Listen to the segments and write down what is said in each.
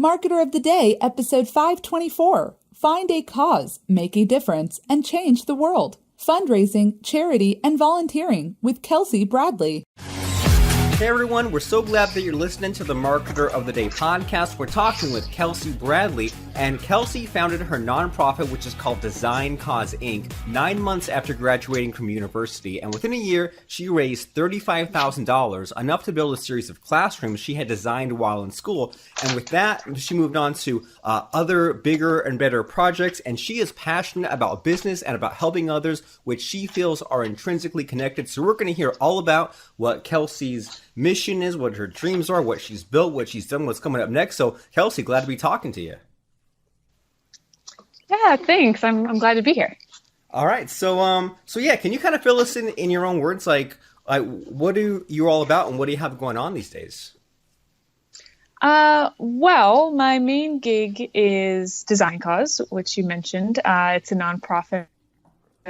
Marketer of the Day, episode 524. Find a cause, make a difference, and change the world. Fundraising, charity, and volunteering with Kelsey Bradley. Hey everyone, we're so glad that you're listening to the Marketer of the Day podcast. We're talking with Kelsey Bradley, and Kelsey founded her nonprofit, which is called Design Cause Inc., 9 months after graduating from university. And within a year, she raised $35,000, enough to build a series of classrooms she had designed while in school. And with that, she moved on to other bigger and better projects. And she is passionate about business and about helping others, which she feels are intrinsically connected. So we're going to hear all about what Kelsey's mission is, what her dreams are, what she's built, what she's done, what's coming up next. So Kelsey, glad to be talking to you. Yeah, thanks. I'm glad to be here. All right. So yeah, can you kind of fill us in your own words, like what are you all about and what do you have going on these days? Well, my main gig is Design Cause, which you mentioned. It's a nonprofit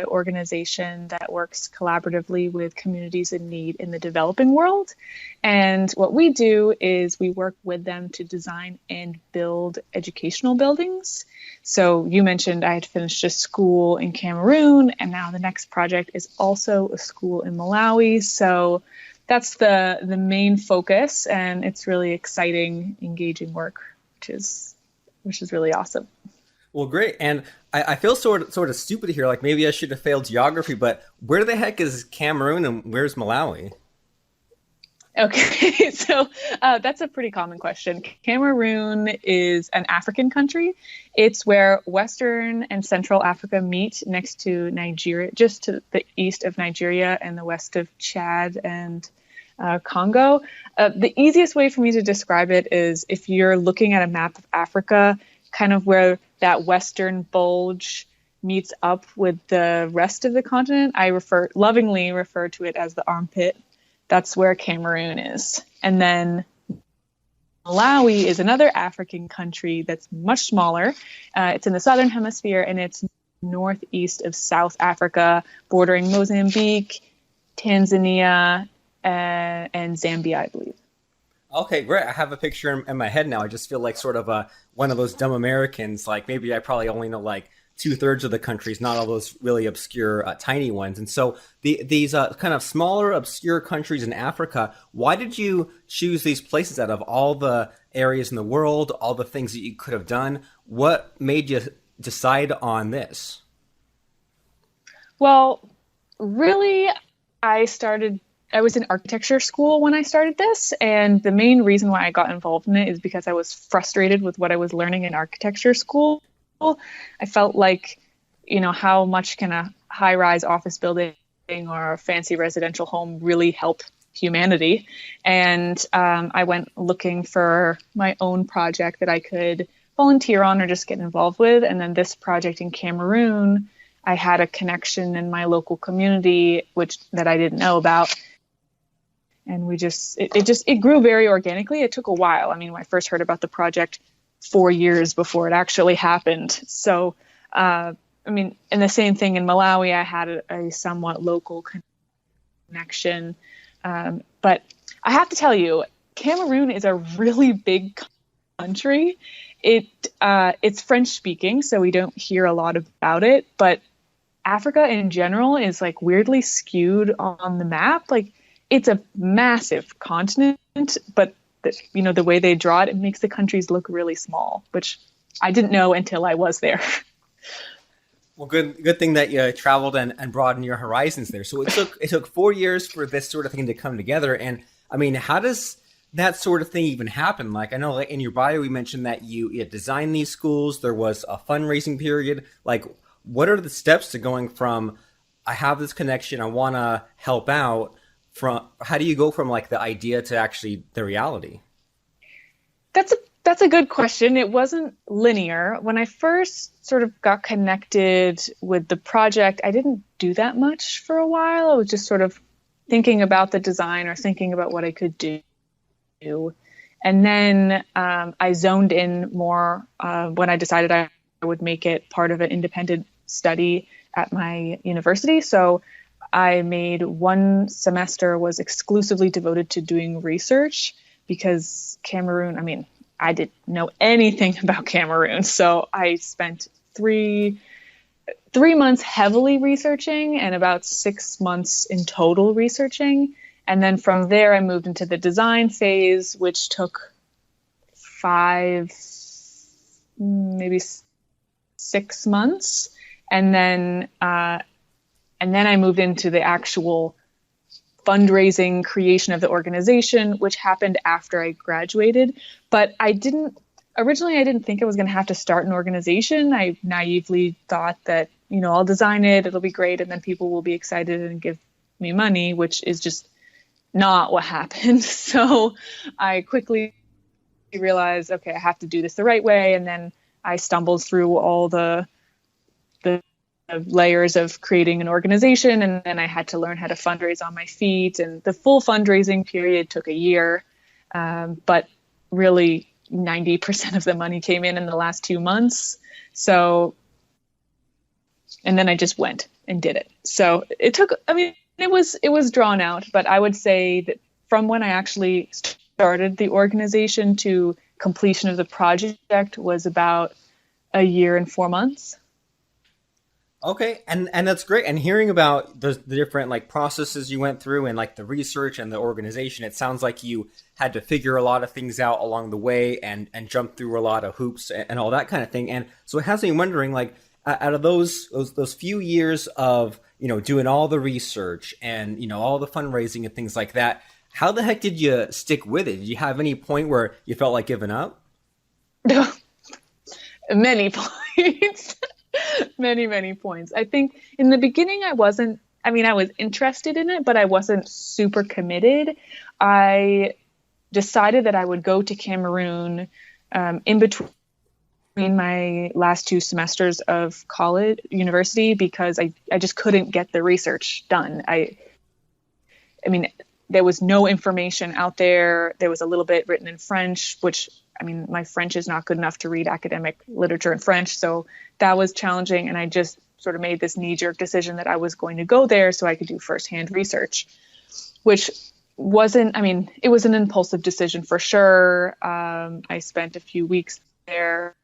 organization that works collaboratively with communities in need in the developing world. And what we do is we work with them to design and build educational buildings. So you mentioned I had finished a school in Cameroon, and now the next project is also a school in Malawi. So that's the main focus, and it's really exciting, engaging work, which is really awesome. Well, great. And I feel sort of stupid here. Like maybe I should have failed geography, but where the heck is Cameroon and where's Malawi? Okay, so that's a pretty common question. Cameroon is an African country. It's where Western and Central Africa meet next to Nigeria, just to the east of Nigeria and the west of Chad and Congo. The easiest way for me to describe it is if you're looking at a map of Africa, kind of where that western bulge meets up with the rest of the continent. I lovingly refer to it as the armpit. That's where Cameroon is. And then Malawi is another African country that's much smaller. It's in the southern hemisphere, and it's northeast of South Africa, bordering Mozambique, Tanzania, and Zambia, I believe. Okay, great. I have a picture in my head now. I just feel like sort of one of those dumb Americans. Like maybe I probably only know like 2/3 of the countries, not all those really obscure tiny ones. And so these kind of smaller, obscure countries in Africa, why did you choose these places out of all the areas in the world, all the things that you could have done? What made you decide on this? Well, really, I was in architecture school when I started this, and the main reason why I got involved in it is because I was frustrated with what I was learning in architecture school. I felt like, how much can a high-rise office building or a fancy residential home really help humanity? And I went looking for my own project that I could volunteer on or just get involved with. And then this project in Cameroon, I had a connection in my local community, that I didn't know about. And it grew very organically. It took a while. I mean, when I first heard about the project 4 years before it actually happened. So, and the same thing in Malawi, I had a somewhat local connection. But I have to tell you, Cameroon is a really big country. It's French speaking, so we don't hear a lot about it. But Africa in general is like weirdly skewed on the map. Like, it's a massive continent, but the way they draw it makes the countries look really small, which I didn't know until I was there. Well, good thing that you traveled and broadened your horizons there. So it took 4 years for this sort of thing to come together. And I mean, how does that sort of thing even happen? Like, I know in your bio, we mentioned that you designed these schools. There was a fundraising period. Like, what are the steps to going from, I have this connection, I want to help out, how do you go from like the idea to actually the reality? That's a good question. It wasn't linear. When I first sort of got connected with the project, I didn't do that much for a while. I was just sort of thinking about the design or thinking about what I could do. And then I zoned in more when I decided I would make it part of an independent study at my university. So I made one semester was exclusively devoted to doing research because Cameroon, I didn't know anything about Cameroon. So I spent three months heavily researching and about 6 months in total researching. And then from there, I moved into the design phase, which took 6 months. And then I moved into the actual fundraising creation of the organization, which happened after I graduated. But originally I didn't think I was going to have to start an organization. I naively thought that, I'll design it, it'll be great, and then people will be excited and give me money, which is just not what happened. So I quickly realized, okay, I have to do this the right way. And then I stumbled through all the layers of creating an organization, and then I had to learn how to fundraise on my feet. And the full fundraising period took a year, but really 90% of the money came in the last 2 months. So, and then I just went and did it. So it took, it was drawn out, but I would say that from when I actually started the organization to completion of the project was about a year and 4 months. Okay, and that's great. And hearing about the different like processes you went through and like the research and the organization, it sounds like you had to figure a lot of things out along the way and jump through a lot of hoops and all that kind of thing. And so it has me wondering, like, out of those few years of doing all the research and all the fundraising and things like that, how the heck did you stick with it? Did you have any point where you felt like giving up? Many points. Many points. I think in the beginning I was interested in it, but I wasn't super committed. I decided that I would go to Cameroon in between my last 2 semesters of university, because I just couldn't get the research done. There was no information out there. There was a little bit written in French, which my French is not good enough to read academic literature in French. So that was challenging. And I just sort of made this knee-jerk decision that I was going to go there so I could do firsthand research, which wasn't, it was an impulsive decision for sure. I spent a few weeks there,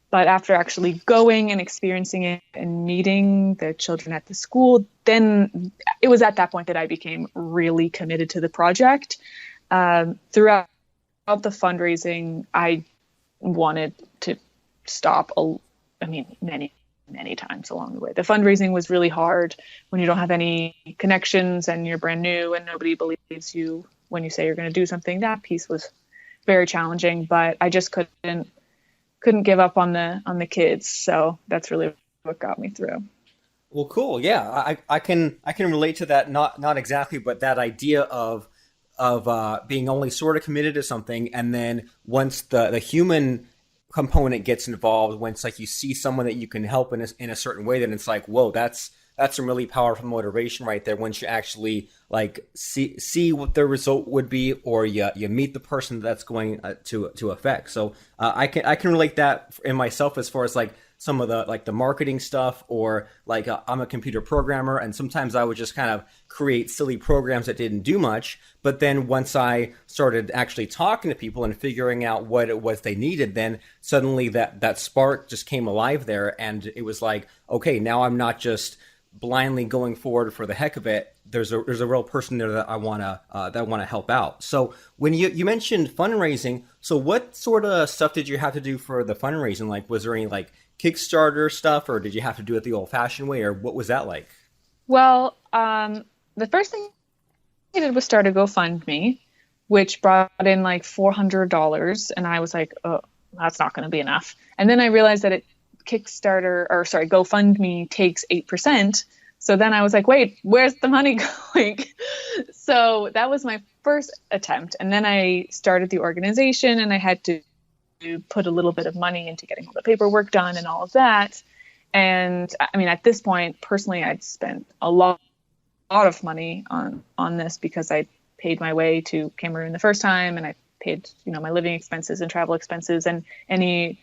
but after actually going and experiencing it and meeting the children at the school, then it was at that point that I became really committed to the project. Throughout the fundraising, I wanted to stop, many times along the way. The fundraising was really hard when you don't have any connections and you're brand new and nobody believes you when you say you're going to do something. That piece was very challenging, but I just couldn't give up on the kids. So that's really what got me through. Well, cool. Yeah, I can relate to that. Not exactly, but that idea of being only sort of committed to something, and then once the human component gets involved, once like you see someone that you can help in a certain way, then it's like, whoa, that's some really powerful motivation right there. Once you actually like see what the result would be, or you meet the person that's going to affect. So I can relate that in myself as far as like some of the marketing stuff, or like I'm a computer programmer, and sometimes I would just kind of create silly programs that didn't do much. But then once I started actually talking to people and figuring out what it was they needed, then suddenly that spark just came alive there. And it was like, okay, now I'm not just blindly going forward for the heck of it. There's a real person there that I want to help out. So when you mentioned fundraising, so what sort of stuff did you have to do for the fundraising? Like, was there any like Kickstarter stuff, or did you have to do it the old fashioned way, or what was that like? Well, the first thing I did was start a GoFundMe, which brought in like $400. And I was like, oh, that's not going to be enough. And then I realized that GoFundMe takes 8%. So then I was like, wait, where's the money going? So that was my first attempt. And then I started the organization, and I had to put a little bit of money into getting all the paperwork done and all of that. And at this point, personally, I'd spent a lot of money on this, because I paid my way to Cameroon the first time, and I paid, my living expenses and travel expenses and any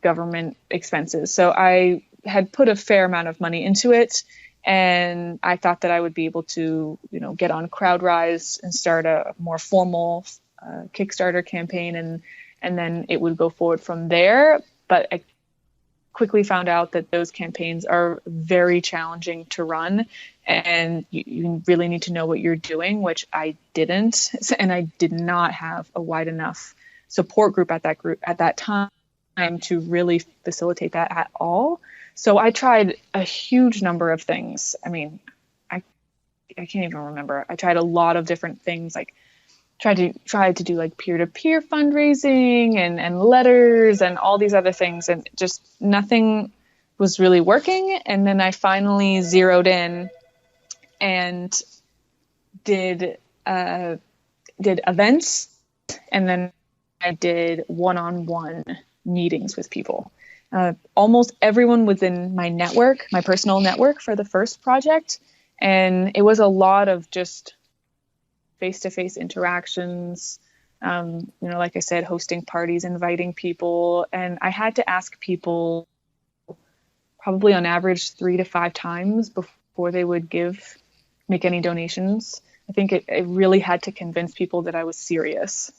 government expenses. So I had put a fair amount of money into it, and I thought that I would be able to, get on CrowdRise and start a more formal Kickstarter campaign. And and then it would go forward from there. But I quickly found out that those campaigns are very challenging to run, and you really need to know what you're doing, which I didn't. And I did not have a wide enough support group at that time to really facilitate that at all. So I tried a huge number of things. I mean, I can't even remember. I tried a lot of different things, like tried to do like peer-to-peer fundraising and letters and all these other things, and just nothing was really working. And then I finally zeroed in and did events, and then I did one-on-one meetings with people. Almost everyone within my network, my personal network for the first project. And it was a lot of just face-to-face interactions, like I said, hosting parties, inviting people. And I had to ask people probably on average 3 to 5 times before they would make any donations. I think it really had to convince people that I was serious,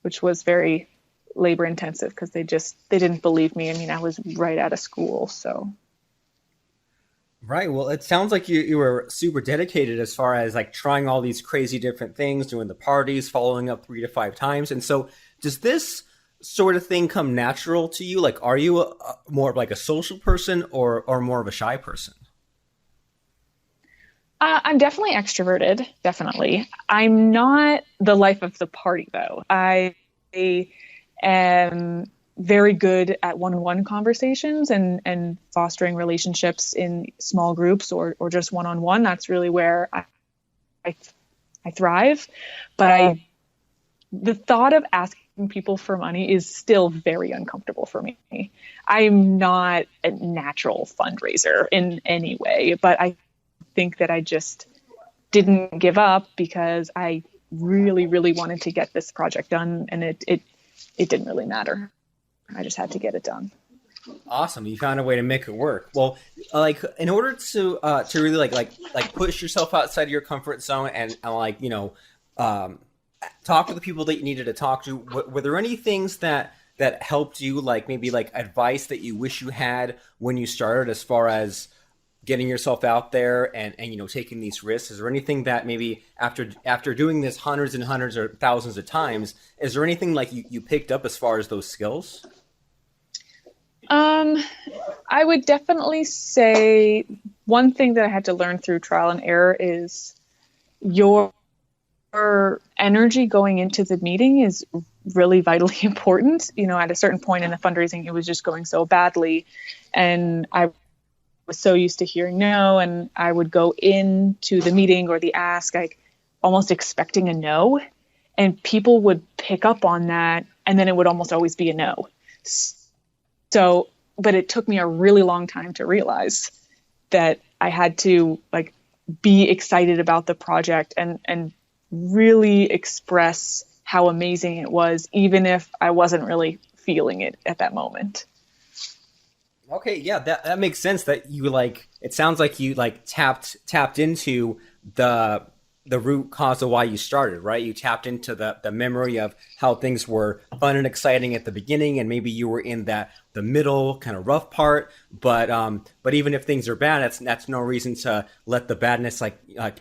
which was very labor intensive because they didn't believe me. I mean, I was right out of school, so. Right. Well, it sounds like you were super dedicated as far as like trying all these crazy different things, doing the parties, following up 3 to 5 times. And so does this sort of thing come natural to you? Like, are you more of like a social person or more of a shy person? I'm definitely extroverted. Definitely. I'm not the life of the party though. I am very good at one-on-one conversations and fostering relationships in small groups or just one-on-one. That's really where I thrive. But the thought of asking people for money is still very uncomfortable for me. I'm not a natural fundraiser in any way, but I think that I just didn't give up because I really, really wanted to get this project done, and it didn't really matter. I just had to get it done. Awesome. You found a way to make it work. Well, like in order to really like push yourself outside of your comfort zone and talk to the people that you needed to talk to, were there any things that helped you, like maybe like advice that you wish you had when you started as far as getting yourself out there and taking these risks? Is there anything that maybe after doing this hundreds and hundreds or thousands of times, is there anything like you picked up as far as those skills? I would definitely say one thing that I had to learn through trial and error is your energy going into the meeting is really vitally important. At a certain point in the fundraising, it was just going so badly, and I was so used to hearing no, and I would go into the meeting or the ask like almost expecting a no, and people would pick up on that, and then it would almost always be a no. So, but it took me a really long time to realize that I had to like be excited about the project and really express how amazing it was, even if I wasn't really feeling it at that moment. Okay, yeah, that makes sense. That you it sounds like you tapped into the root cause of why you started, right? You tapped into the memory of how things were fun and exciting at the beginning, and maybe you were in the middle kind of rough part. But even if things are bad, that's no reason to let the badness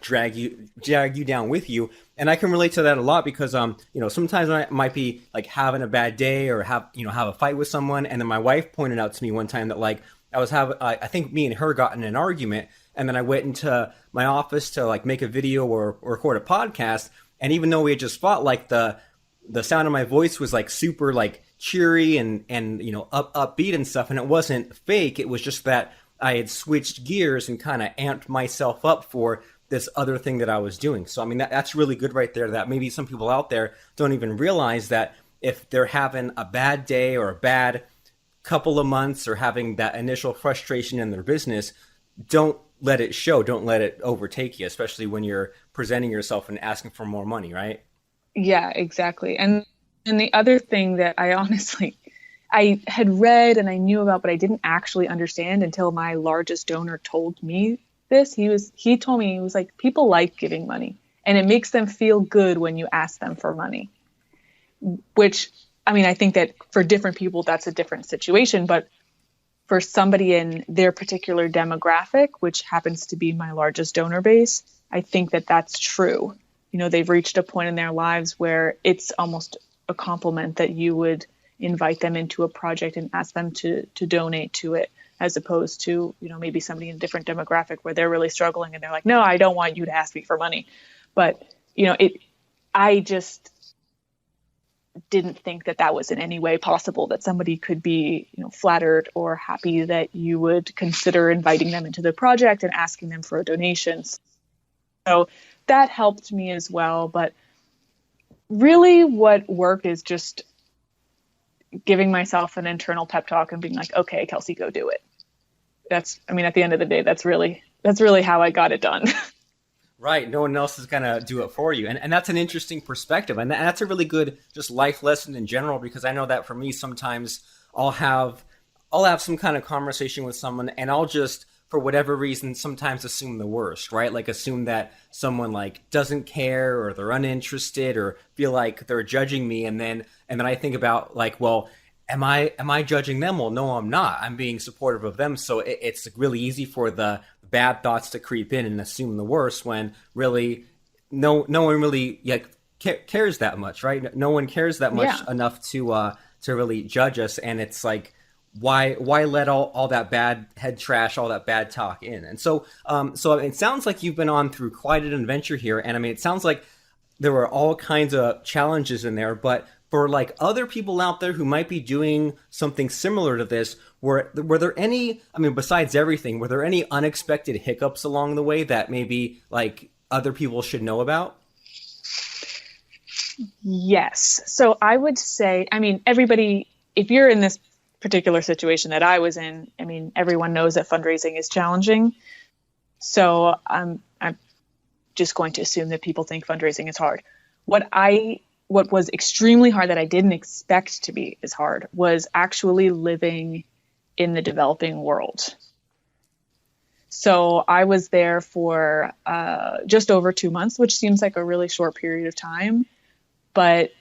drag you down with you. And I can relate to that a lot because sometimes I might be like having a bad day or have a fight with someone, and then my wife pointed out to me one time that I think me and her got in an argument, and then I went into my office to make a video or record a podcast, and even though we had just fought, the sound of my voice was super cheery and upbeat and stuff, and it wasn't fake. It was just that I had switched gears and kind of amped myself up for this other thing that I was doing. So I mean that's really good right there, that maybe some people out there don't even realize that if they're having a bad day or a bad couple of months or having that initial frustration in their business, don't let it show, don't let it overtake you, especially when you're presenting yourself and asking for more money, right? Yeah, exactly. And the other thing that I had read and I knew about, but I didn't actually understand until my largest donor told me this. He told me, he was like, people like giving money and it makes them feel good when you ask them for money, which I mean, I think that for different people, that's a different situation, but for somebody in their particular demographic, which happens to be my largest donor base, I think that that's true. They've reached a point in their lives where it's almost a compliment that you would invite them into a project and ask them to donate to it, as opposed to, maybe somebody in a different demographic where they're really struggling and they're like, no, I don't want you to ask me for money. But, I just didn't think that was in any way possible, that somebody could be, flattered or happy that you would consider inviting them into the project and asking them for donations. So that helped me as well. But really what worked is just giving myself an internal pep talk and being like, okay, Kelsey, go do it. At the end of the day, that's really how I got it done. Right. No one else is going to do it for you. And that's an interesting perspective. And that's a really good just life lesson in general, because I know that for me, sometimes I'll have some kind of conversation with someone and I'll just, for whatever reason, sometimes assume the worst, right? Like assume that someone like doesn't care or they're uninterested or feel like they're judging me. And then I think about like, well, am I judging them? Well, no, I'm not. I'm being supportive of them. So it's really easy for the bad thoughts to creep in and assume the worst, when really no one really cares that much, right? No one cares that much enough to really judge us. And it's like, why let all that bad head trash, all that bad talk in? And so it sounds like you've been on through quite an adventure here. And I mean, it sounds like there were all kinds of challenges in there, but for like other people out there who might be doing something similar to this, were there any, besides everything, were there any unexpected hiccups along the way that maybe like other people should know about? Yes. So I would say, everybody, if you're in this particular situation that I was in, everyone knows that fundraising is challenging. So I'm just going to assume that people think fundraising is hard. What was extremely hard that I didn't expect to be as hard was actually living in the developing world. So I was there for just over 2 months, which seems like a really short period of time. But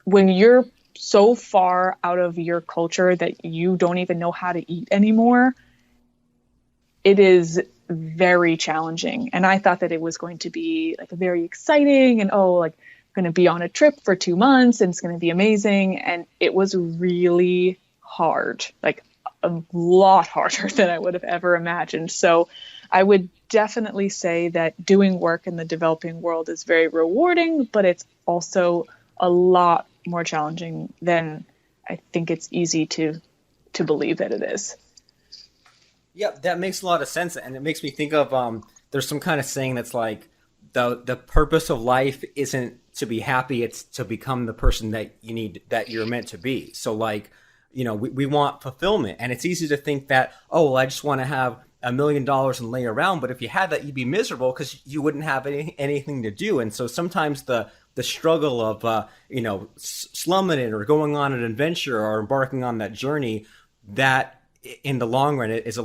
when you're so far out of your culture that you don't even know how to eat anymore, it is very challenging. And I thought that it was going to be like very exciting and going to be on a trip for 2 months and it's going to be amazing. And it was really hard, like a lot harder than I would have ever imagined. So I would definitely say that doing work in the developing world is very rewarding, but it's also a lot more challenging than I think it's easy to believe that it is. Yeah, that makes a lot of sense. And it makes me think of, there's some kind of saying that's like, the purpose of life isn't to be happy, it's to become the person that you're meant to be. So like, we want fulfillment, and it's easy to think that, I just want to have $1 million and lay around. But if you had that, you'd be miserable because you wouldn't have anything to do. And so sometimes the struggle of, slumming it or going on an adventure or embarking on that journey, that in the long run is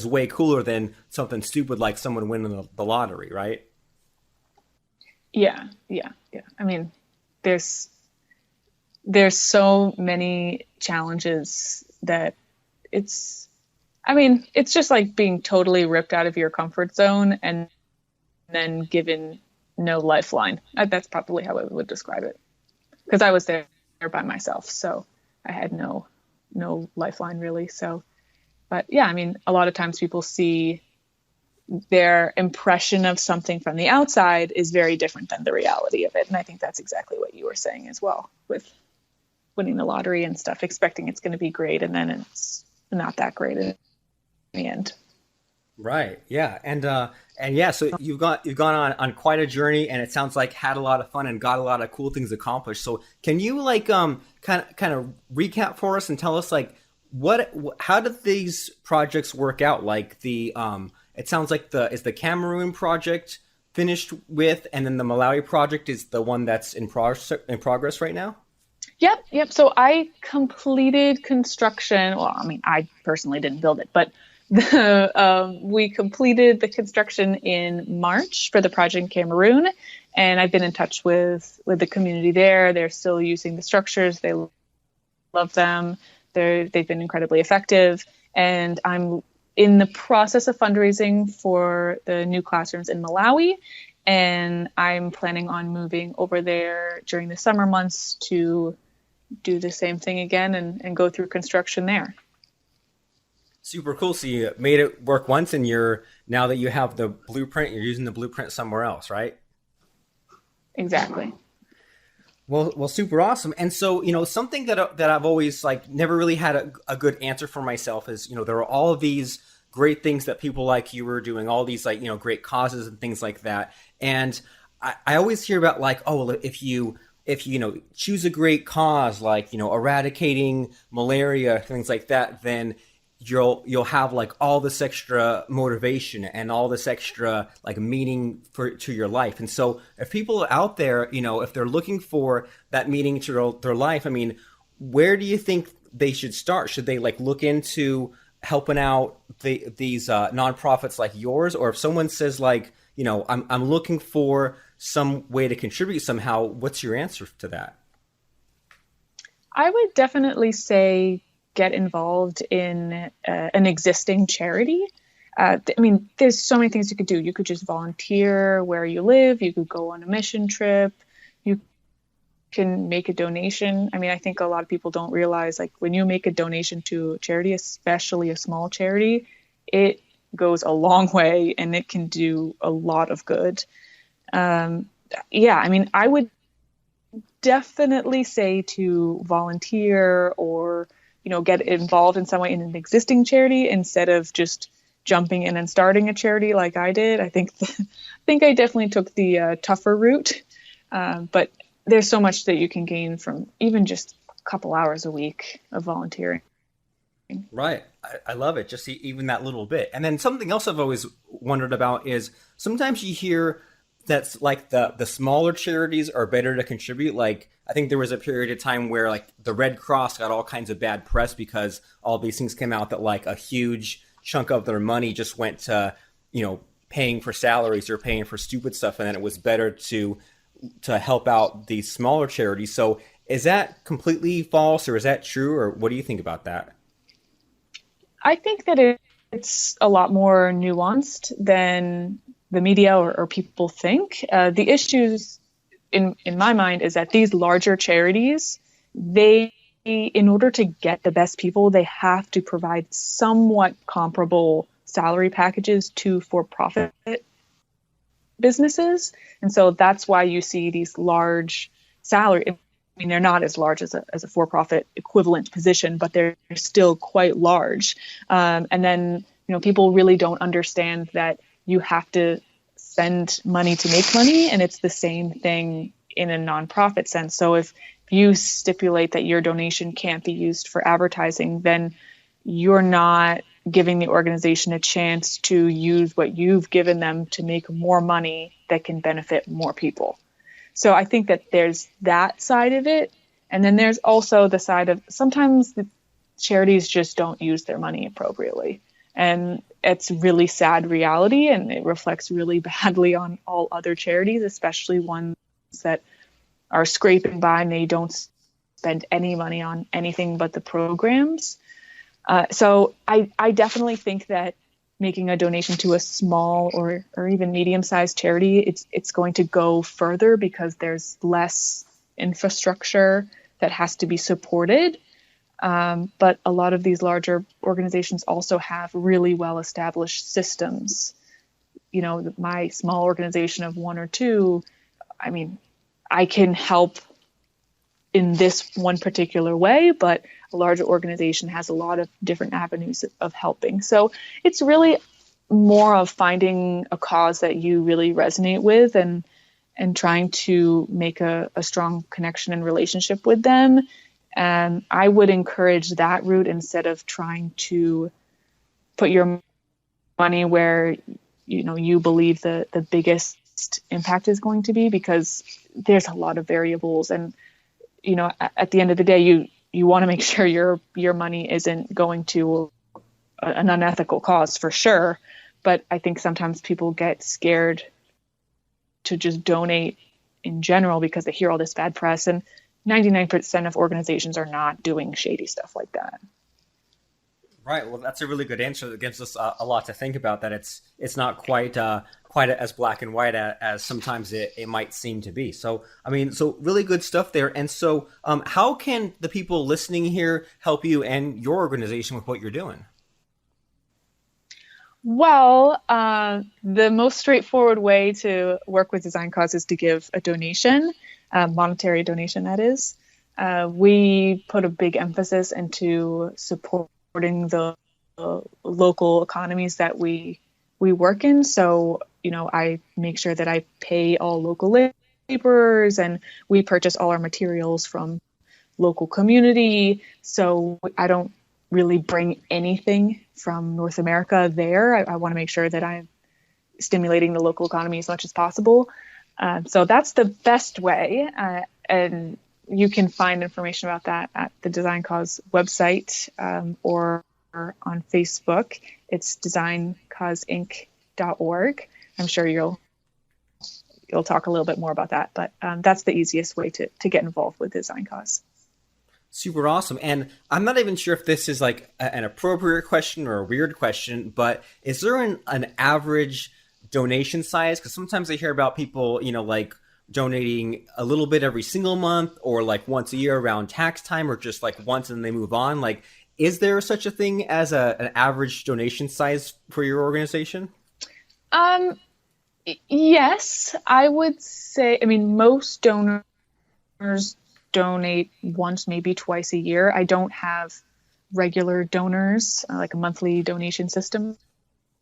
way cooler than something stupid like someone winning the lottery, right? Yeah. There's so many challenges that it's just like being totally ripped out of your comfort zone and then given no lifeline. That's probably how I would describe it, because I was there by myself, so I had no lifeline really. So, but yeah, a lot of times people see their impression of something from the outside is very different than the reality of it. And I think that's exactly what you were saying as well, with winning the lottery and stuff, expecting it's going to be great, and then it's not that great in the end. Right. Yeah. And yeah, so you've gone on quite a journey, and it sounds like had a lot of fun and got a lot of cool things accomplished. So can you like kind of recap for us and tell us like how did these projects work out? Like it sounds like is the Cameroon project finished with, and then the Malawi project is the one that's in progress right now? Yep. So I completed construction. Well, I personally didn't build it, but we completed the construction in March for the project in Cameroon, And I've been in touch with the community there. They're still using the structures. They love them. They've been incredibly effective. And I'm in the process of fundraising for the new classrooms in Malawi. And I'm planning on moving over there during the summer months to do the same thing again and go through construction there. Super cool. So you made it work once, and now that you have the blueprint, you're using the blueprint somewhere else, right? Exactly. Well, super awesome. And so, something that I've always never really had a good answer for myself is, there are all of these great things that people like you were doing, all these great causes and things like that. And I always hear about if you choose a great cause, eradicating malaria, things like that, then you'll have all this extra motivation and all this extra meaning to your life. And so if people out there, if they're looking for that meaning to their life, I mean, where do you think they should start? Should they look into helping out these nonprofits like yours? Or if someone says I'm looking for some way to contribute somehow, what's your answer to that? I would definitely say get involved in an existing charity. There's so many things you could do. You could just volunteer where you live. You could go on a mission trip. You can make a donation. I think a lot of people don't realize, when you make a donation to a charity, especially a small charity, it goes a long way and it can do a lot of good. I would definitely say to volunteer or get involved in some way in an existing charity instead of just jumping in and starting a charity like I did. I think I definitely took the tougher route, but there's so much that you can gain from even just a couple hours a week of volunteering. Right. I love it. Just even that little bit. And then something else I've always wondered about is sometimes you hear that's the smaller charities are better to contribute. I think there was a period of time where the Red Cross got all kinds of bad press because all these things came out that a huge chunk of their money just went to, paying for salaries or paying for stupid stuff. And then it was better to help out these smaller charities. So is that completely false, or is that true? Or what do you think about that? I think that it's a lot more nuanced than the media or people think. The issues in my mind is that these larger charities, in order to get the best people, they have to provide somewhat comparable salary packages to for-profit businesses. And so that's why you see these large salary. They're not as large as a for-profit equivalent position, but they're still quite large. And then, people really don't understand that you have to spend money to make money. And it's the same thing in a nonprofit sense. So if you stipulate that your donation can't be used for advertising, then you're not giving the organization a chance to use what you've given them to make more money that can benefit more people. So I think that there's that side of it. And then there's also the side of sometimes the charities just don't use their money appropriately. And it's really sad reality, and it reflects really badly on all other charities, especially ones that are scraping by and they don't spend any money on anything but the programs. So I definitely think that making a donation to a small or even medium-sized charity, it's going to go further because there's less infrastructure that has to be supported. But a lot of these larger organizations also have really well-established systems. My small organization of one or two, I can help in this one particular way, but a larger organization has a lot of different avenues of helping. So it's really more of finding a cause that you really resonate with and trying to make a strong connection and relationship with them. And I would encourage that route instead of trying to put your money where you believe the biggest impact is going to be, because there's a lot of variables. And at the end of the day, you want to make sure your money isn't going to an unethical cause, for sure. But I think sometimes people get scared to just donate in general because they hear all this bad press, and 99% of organizations are not doing shady stuff like that. Right. Well, that's a really good answer. That gives us a lot to think about. That it's not quite as black and white as sometimes it might seem to be. So, I mean, so really good stuff there. And so, how can the people listening here help you and your organization with what you're doing? Well, the most straightforward way to work with Design Cause is to give a donation, a monetary donation, that is. We put a big emphasis into supporting the local economies that we work in. So, I make sure that I pay all local laborers, and we purchase all our materials from local community. So I don't really bring anything from North America there. I want to make sure that I'm stimulating the local economy as much as possible. So that's the best way. And you can find information about that at the Design Cause website, or on Facebook. It's designcausinc.org. I'm sure you'll talk a little bit more about that, but that's the easiest way to get involved with Design Cause. Super awesome. And I'm not even sure if this is like an appropriate question or a weird question, but is there an average donation size? Because sometimes I hear about people, like donating a little bit every single month, or like once a year around tax time, or just like once and they move on. Like, is there such a thing as an average donation size for your organization? Yes, I would say, most donors donate once, maybe twice a year. I don't have regular donors, like a monthly donation system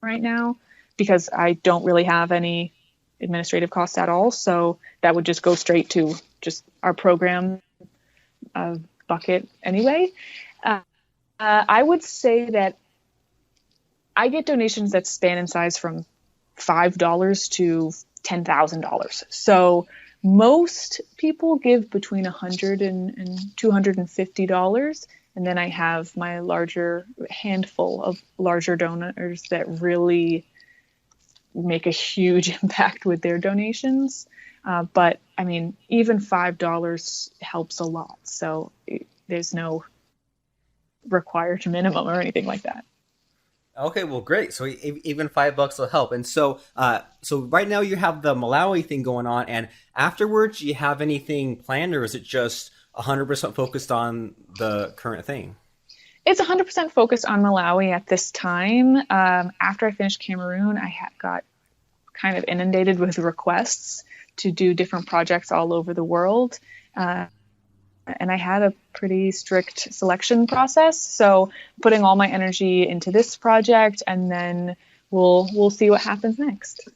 right now, because I don't really have any administrative costs at all. So that would just go straight to just our program bucket anyway. I would say that I get donations that span in size from $5 to $10,000. So most people give between $100 and $250. And then I have my larger handful of larger donors that really make a huge impact with their donations. But even $5 helps a lot. So there's no required minimum or anything like that. Okay, well, great. So even $5 will help. And so, so right now you have the Malawi thing going on, and afterwards, do you have anything planned, or is it just 100% focused on the current thing? It's 100% focused on Malawi at this time. After I finished Cameroon, I got kind of inundated with requests to do different projects all over the world. And I had a pretty strict selection process. So putting all my energy into this project, and then we'll see what happens next.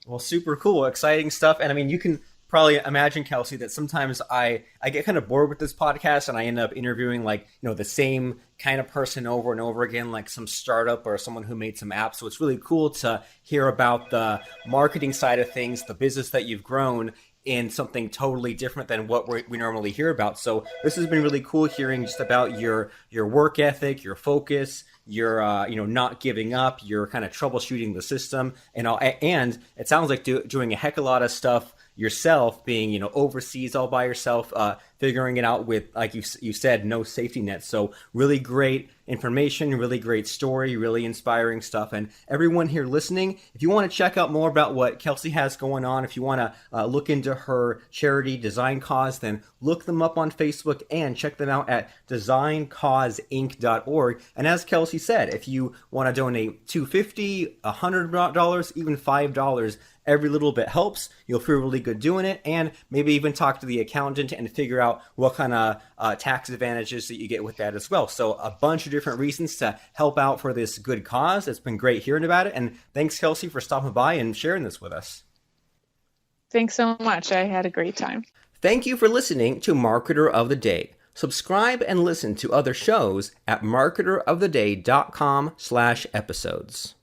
Well, super cool. Exciting stuff. And you can probably imagine, Kelsey, that sometimes I get kind of bored with this podcast, and I end up interviewing the same kind of person over and over again, like some startup or someone who made some apps. So it's really cool to hear about the marketing side of things, the business that you've grown in something totally different than what we normally hear about. So this has been really cool hearing just about your work ethic, your focus, your not giving up, your kind of troubleshooting the system, and all. And it sounds like doing a heck of a lot of stuff yourself, being overseas all by yourself, figuring it out with, like you said, no safety net. So really great information, really great story, really inspiring stuff. And everyone here listening, if you want to check out more about what Kelsey has going on, if you want to look into her charity Design Cause, then look them up on Facebook and check them out at designcausinc.org. And as Kelsey said, if you want to donate $250, $100, even $5, every little bit helps. You'll feel really good doing it, and maybe even talk to the accountant and figure out what kind of tax advantages that you get with that as well. So a bunch of different reasons to help out for this good cause. It's been great hearing about it, and thanks, Kelsey, for stopping by and sharing this with us. Thanks so much. I had a great time. Thank you for listening to Marketer of the Day. Subscribe and listen to other shows at marketeroftheday.com/episodes.